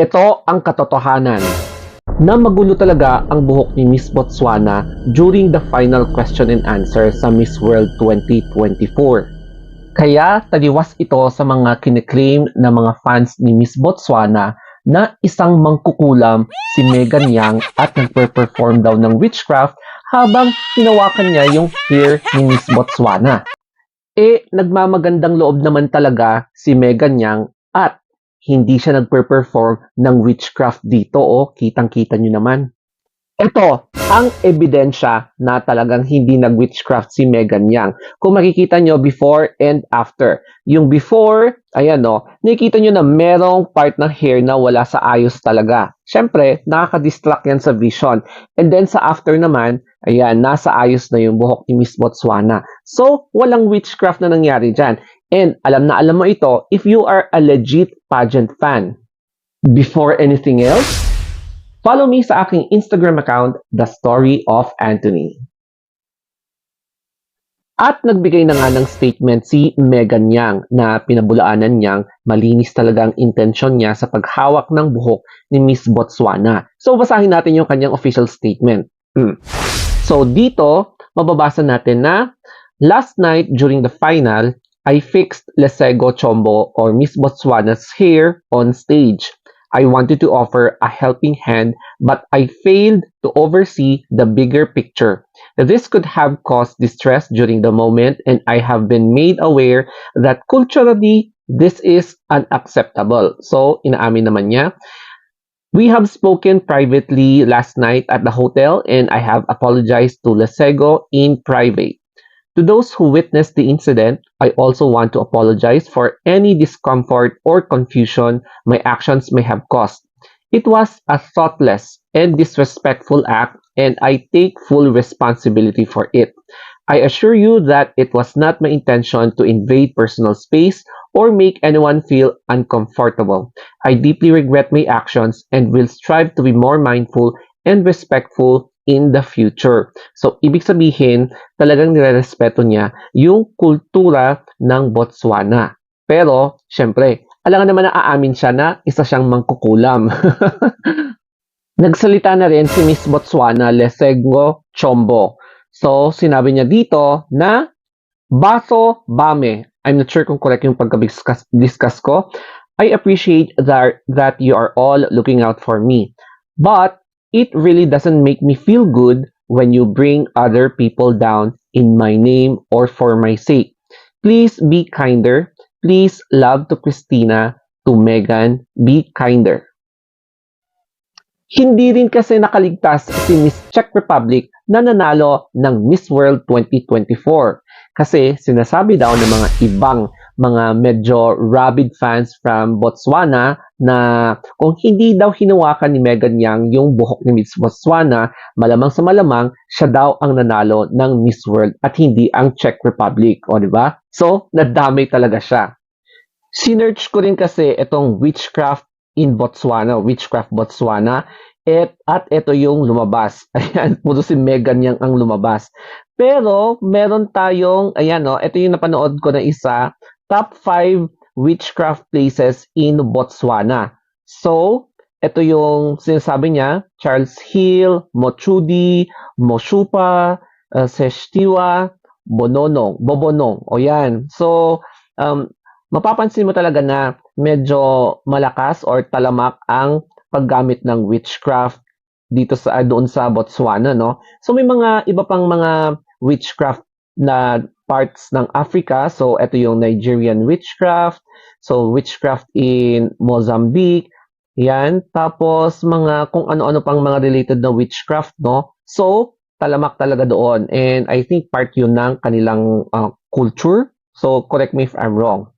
Ito ang katotohanan na magulo talaga ang buhok ni Miss Botswana during the final question and answer sa Miss World 2024. Kaya taliwas ito sa mga kiniklaim ng mga fans ni Miss Botswana na isang mangkukulam si Megan Yang at nagpe-perform daw ng witchcraft habang hinawakan niya yung hair ni Miss Botswana. Nagmamagandang loob naman talaga si Megan Yang at hindi siya nagpe-perform ng witchcraft dito, kitang-kita nyo naman. Ito ang ebidensya na talagang hindi nag-witchcraft si Megan Yang. Kung makikita nyo before and after. Yung before, ayan nakikita nyo na merong part ng hair na wala sa ayos talaga. Siyempre, nakaka-distract yan sa vision. And then sa after naman, ayan, nasa ayos na yung buhok ni Miss Botswana. So, walang witchcraft na nangyari dyan. And alam na alam mo ito if you are a legit pageant fan. Before anything else, follow me sa aking Instagram account, The Story of Anthony. At nagbigay na nga ng statement si Megan Yang na pinabulaanan niyang malinis talaga ang intensyon niya sa paghawak ng buhok ni Miss Botswana. So basahin natin yung kanyang official statement. So dito, mababasa natin na last night during the final, I fixed Lesego Chombo or Miss Botswana's hair on stage. I wanted to offer a helping hand, but I failed to oversee the bigger picture. This could have caused distress during the moment, and I have been made aware that culturally, this is unacceptable. So, inaamin naman niya. We have spoken privately last night at the hotel, and I have apologized to Lesego in private. To those who witnessed the incident, I also want to apologize for any discomfort or confusion my actions may have caused. It was a thoughtless and disrespectful act, and I take full responsibility for it. I assure you that it was not my intention to invade personal space or make anyone feel uncomfortable. I deeply regret my actions and will strive to be more mindful and respectful in the future. So, ibig sabihin, talagang nirerespeto niya yung kultura ng Botswana. Pero, syempre, alangan naman na aamin siya na isa siyang mangkukulam. Nagsalita na rin si Miss Botswana, Lesego Chombo. So, sinabi niya dito na Baso Bame. I'm not sure kung correct yung pagka-discuss ko. I appreciate that you are all looking out for me. But, it really doesn't make me feel good when you bring other people down in my name or for my sake. Please be kinder. Please love to Christina, to Megan, be kinder. Hindi rin kasi nakaligtas si Miss Czech Republic na nanalo ng Miss World 2024 kasi sinasabi daw ng mga ibang mga medyo rabid fans from Botswana na kung hindi daw hinawakan ni Megan Yang yung buhok ni Miss Botswana, malamang sa malamang siya daw ang nanalo ng Miss World at hindi ang Czech Republic, o di ba? So, nadamay talaga siya. Sinearch ko rin kasi itong witchcraft in Botswana, witchcraft Botswana, at ito yung lumabas. Ayan, puro si Megan Yang ang lumabas. Pero, meron tayong, ayan ito yung napanood ko na isa, top 5 witchcraft places in Botswana. So, ito yung sinasabi niya, Charles Hill, Mochudi, Moshupa, Seshtiwa, Bobonong. O yan. So, mapapansin mo talaga na medyo malakas or talamak ang paggamit ng witchcraft dito doon sa Botswana, no? So may mga iba pang mga witchcraft na parts ng Africa. So ito yung Nigerian witchcraft, so witchcraft in Mozambique, yan. Tapos mga kung ano-ano pang mga related na witchcraft, no? So talamak talaga doon, and I think part yun ng kanilang culture. So correct me if I'm wrong.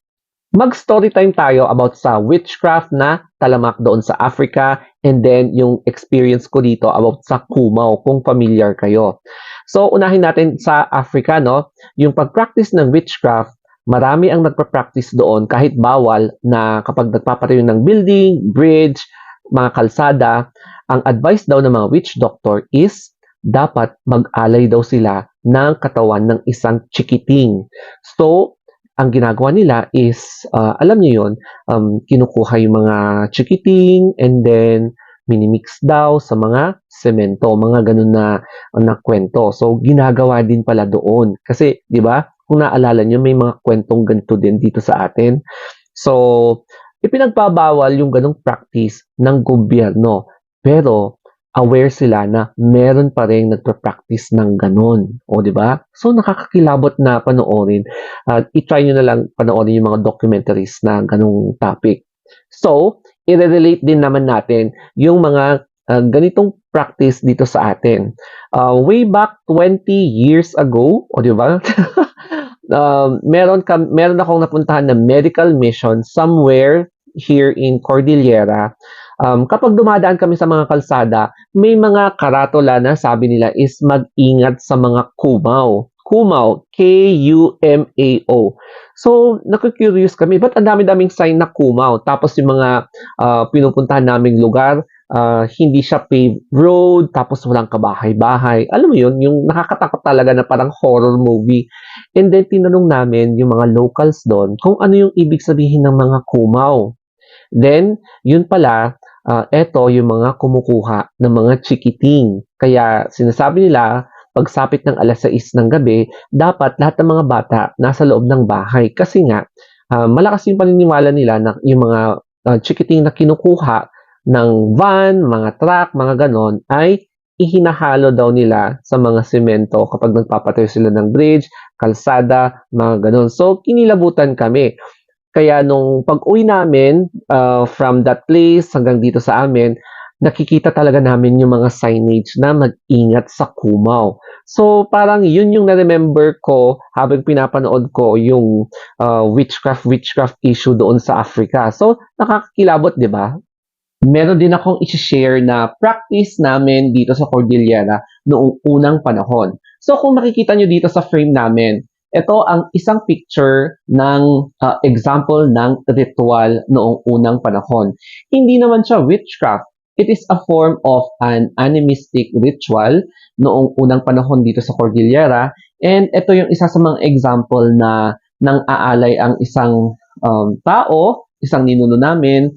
Mag-story time tayo about sa witchcraft na talamak doon sa Africa, and then yung experience ko dito about sa Kumaw, kung familiar kayo. So, unahin natin sa Africa, no? Yung pag-practice ng witchcraft, marami ang nagpa-practice doon kahit bawal na kapag nagpapatayo ng building, bridge, mga kalsada, ang advice daw ng mga witch doctor is dapat mag-alay daw sila ng katawan ng isang chikiting. So, ang ginagawa nila is, alam niyo yun, kinukuha yung mga chikiting and then minimix daw sa mga semento, mga ganun na kwento. So, ginagawa din pala doon. Kasi, di ba, kung naalala niyo, may mga kwentong ganito din dito sa atin. So, ipinagbabawal yung ganong practice ng gobyerno. Pero, aware sila na meron pa rin nagpa-practice ng ganon. O, di ba? So, nakakakilabot na panoorin. At i-try nyo na lang panoorin yung mga documentaries na ganong topic. So, i-relate din naman natin yung mga ganitong practice dito sa atin. Way back 20 years ago, o di ba? Meron akong napuntahan na medical mission somewhere here in Cordillera. Kapag dumadaan kami sa mga kalsada, may mga karatula na sabi nila is mag-ingat sa mga kumaw. Kumaw, K-U-M-A-O. So, naku-curious kami, ba't ang dami-daming sign na kumaw? Tapos yung mga pinupuntahan naming lugar, hindi siya paved road, tapos walang kabahay-bahay. Alam mo yun, yung nakakatakot talaga na parang horror movie. And then, tinanong namin yung mga locals doon kung ano yung ibig sabihin ng mga kumaw. Then, yun pala, eto yung mga kumukuha ng mga chikiting. Kaya sinasabi nila, pagsapit ng alas 6 ng gabi, dapat lahat ng mga bata nasa loob ng bahay. Kasi nga, malakas yung paniniwala nila na yung mga chikiting na kinukuha ng van, mga truck, mga ganon, ay ihinahalo daw nila sa mga semento kapag nagpapatayo sila ng bridge, kalsada, mga ganon. So, kinilabutan kami. Kaya nung pag-uwi namin from that place hanggang dito sa amin, nakikita talaga namin yung mga signage na mag-ingat sa kumaw. So, parang yun yung na-remember ko habang pinapanood ko yung witchcraft issue doon sa Africa. So, nakakakilabot, di ba? Meron din akong i-share na practice namin dito sa Cordillera noong unang panahon. So, kung makikita nyo dito sa frame namin, ito ang isang picture ng example ng ritual noong unang panahon. Hindi naman siya witchcraft. It is a form of an animistic ritual noong unang panahon dito sa Cordillera. And ito yung isa sa mga example na nang aalay ang isang tao, isang ninuno namin,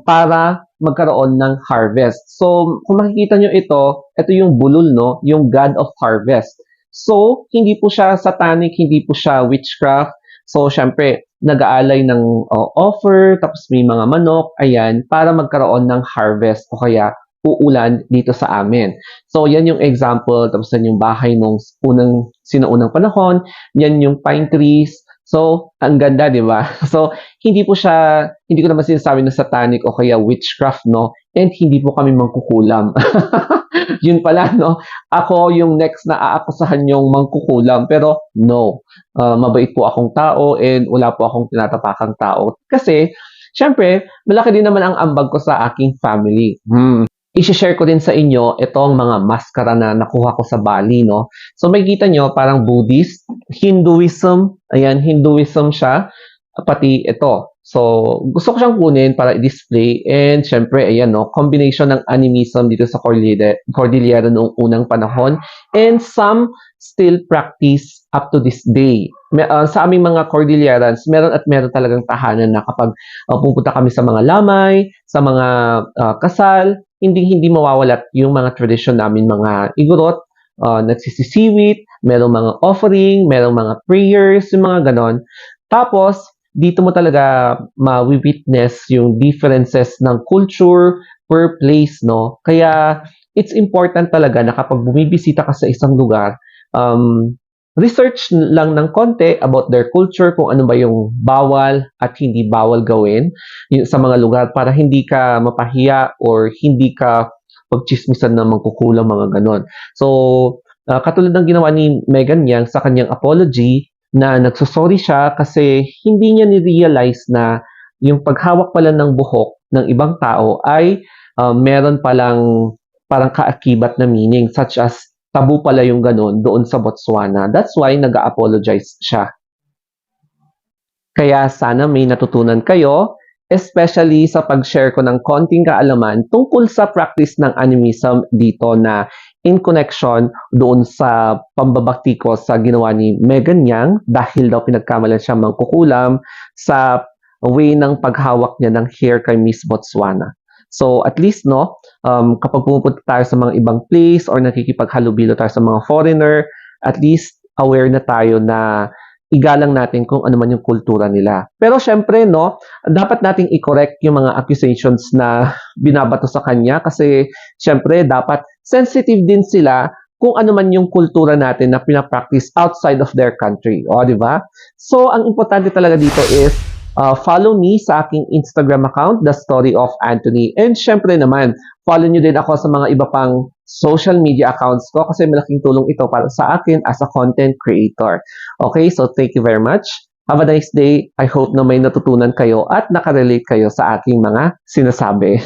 para magkaroon ng harvest. So, kung makikita nyo ito yung bulol, no? Yung God of Harvest. So, hindi po siya satanic, hindi po siya witchcraft. So, syempre, nag-aalay ng offer, tapos may mga manok, ayan, para magkaroon ng harvest o kaya uulan dito sa amin. So, yan yung example, tapos yan yung bahay nung sinaunang panahon, yan yung pine trees. So, ang ganda, di ba? So, hindi ko naman sinasabi na satanic o kaya witchcraft, no? And hindi po kami mangkukulam. Yun pala, no? Ako yung next na aakusahan yung mangkukulam. Pero, no. Mabait po akong tao and wala po akong tinatapakang tao. Kasi, syempre, malaki din naman ang ambag ko sa aking family. I-share ko din sa inyo itong mga maskara na nakuha ko sa Bali, no? So, makikita nyo, parang Buddhist, Hinduism, ayan, Hinduism siya, pati ito. So, gusto ko siyang kunin para i-display and syempre, ayan, no, combination ng animism dito sa Cordillera noong unang panahon and some still practice up to this day. Sa aming mga Cordillerans, meron talagang tahanan na kapag pupunta kami sa mga lamay, sa mga kasal, hindi mawawalat yung mga tradisyon namin, mga igorot, nagsisisiwit, merong mga offering, merong mga prayers, yung mga ganon. Tapos, dito mo talaga ma-witness yung differences ng culture per place, no? Kaya, it's important talaga na kapag bumibisita ka sa isang lugar, research lang ng konti about their culture, kung ano ba yung bawal at hindi bawal gawin sa mga lugar para hindi ka mapahiya or hindi ka pagchismisan na mangkukulang, mga ganon. So, katulad ng ginawa ni Megan Yang sa kanyang apology, na nagsusorry siya kasi hindi niya ni-realize na yung paghawak pala ng buhok ng ibang tao ay meron palang parang kaakibat na meaning, such as tabu pala yung ganun doon sa Botswana. That's why nag-apologize siya. Kaya sana may natutunan kayo, especially sa pag-share ko ng konting kaalaman tungkol sa practice ng animism dito na in connection doon sa pambabatikos sa ginawa ni Megan Yang dahil daw pinagkamalan siya mangkukulam sa way ng paghawak niya ng hair kay Miss Botswana. So at least no, kapag pumupunta tayo sa mga ibang place or nakikipaghalubilo tayo sa mga foreigner, at least aware na tayo na igalang natin kung ano man yung kultura nila. Pero syempre, no, dapat nating i-correct yung mga accusations na binabato sa kanya kasi syempre dapat sensitive din sila kung ano man yung kultura natin na pinapractice outside of their country. O, di ba? So, ang importante talaga dito is follow me sa aking Instagram account, The Story of Anthony. And syempre naman, follow nyo din ako sa mga iba pang social media accounts ko kasi malaking tulong ito para sa akin as a content creator. Okay, so thank you very much. Have a nice day. I hope na may natutunan kayo at nakarelate kayo sa aking mga sinasabi.